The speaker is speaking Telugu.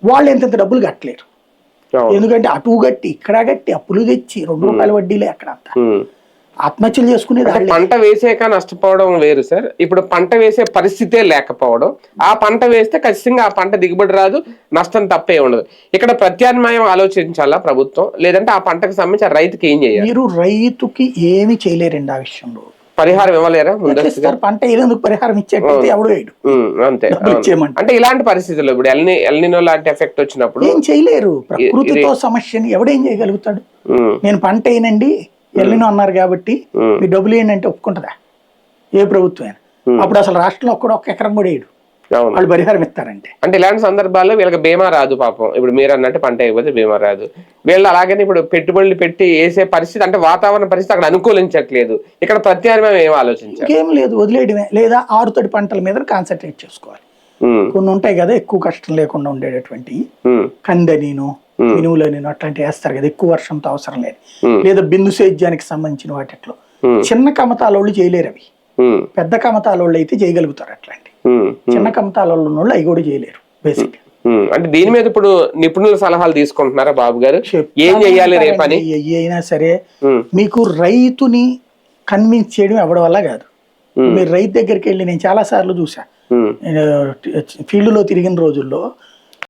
వాళ్ళు ఎంత డబ్బులు కట్టలేరు. ఎందుకంటే అటు గట్టి ఇక్కడ గట్టి అప్పులు తెచ్చి ₹2 వడ్డీలే అక్కడ అంతా ఆత్మహత్యలు చేసుకునేది. పంట వేసాక నష్టపోవడం వేరు సార్. ఇప్పుడు పంట వేసే పరిస్థితే లేకపోవడం, ఆ పంట వేస్తే ఖచ్చితంగా ఆ పంట దిగుబడి రాదు, నష్టం తప్పే ఉండదు. ఇక్కడ ప్రత్యామ్నాయం ఆలోచించాలా ప్రభుత్వం, లేదంటే ఆ పంటకు సంబంధించి రైతుకి ఏం చేయాలి? మీరు రైతుకి ఏమి చేయలేరండి ఆ విషయంలో. పరిహారం ఇవ్వలేరా? పంట ఏదెందుకు పరిహారం ఇచ్చేటైతే ఎవడు వేయడు. అంతే. అంటే ఇలాంటి పరిస్థితుల్లో ఇప్పుడు ఎల్నినో లాంటి ఎఫెక్ట్ వచ్చినప్పుడు ఏం చేయలేరు. ప్రకృతితో సమస్యని ఎవడేం చేయగలుగుతాడు? నేను పంట అయినండి ఎల్నినో అన్నారు కాబట్టి మీ డబ్బులు ఏంటంటే ఒప్పుకుంటుందా ఏ ప్రభుత్వం? అప్పుడు అసలు రాష్ట్రంలో ఒక్క ఎకరం కూడా వేయడు, వాళ్ళు పరిహారం ఇస్తారంటే. అంటే ఇలాంటి సందర్భాల్లో వీళ్ళకి బీమా రాదు పాపం. ఇప్పుడు మీరు అన్నట్టు పంట అయిపోతే బీమా రాదు. వీళ్ళు అలాగని ఇప్పుడు పెట్టుబడులు పెట్టి వేసే పరిస్థితి, అంటే వాతావరణ పరిస్థితి అక్కడ అనుకూలించట్లేదు. ఇక్కడ ప్రత్యామ్నాయం ఏం ఆలోచించారు? ఏం లేదు, వదిలేయడమే. లేదా ఆరుతడి పంటల మీద కాన్సన్ట్రేట్ చేసుకోవాలి. కొన్ని ఉంటాయి కదా ఎక్కువ కష్టం లేకుండా ఉండేటటువంటి కందనీను మినువులనీను అట్లాంటివి వేస్తారు కదా, ఎక్కువ వర్షంతో అవసరం లేదు. లేదా బిందు సేద్యానికి సంబంధించిన వాటిలో చిన్న కమతాలోళ్ళు చేయలేరు, అవి పెద్ద కమతాలోళ్ళు అయితే చేయగలుగుతారు. అట్లాంటి చిన్న కమతాలలో ఉన్న వాళ్ళు అవి కూడా చేయలేరు బేసిక్. అంటే దీని మీద ఇప్పుడు నిపుణుల సలహాలు తీసుకుంటున్నారా బాబు గారు? ఏం చెయ్యాలి రేపని? అయినా సరే మీకు రైతుని కన్విన్స్ చేయడం ఎవరి వల్ల కాదు. మీరు రైతు దగ్గరికి వెళ్ళి, నేను చాలా సార్లు చూసా, ఫీల్డ్ లో తిరిగిన రోజుల్లో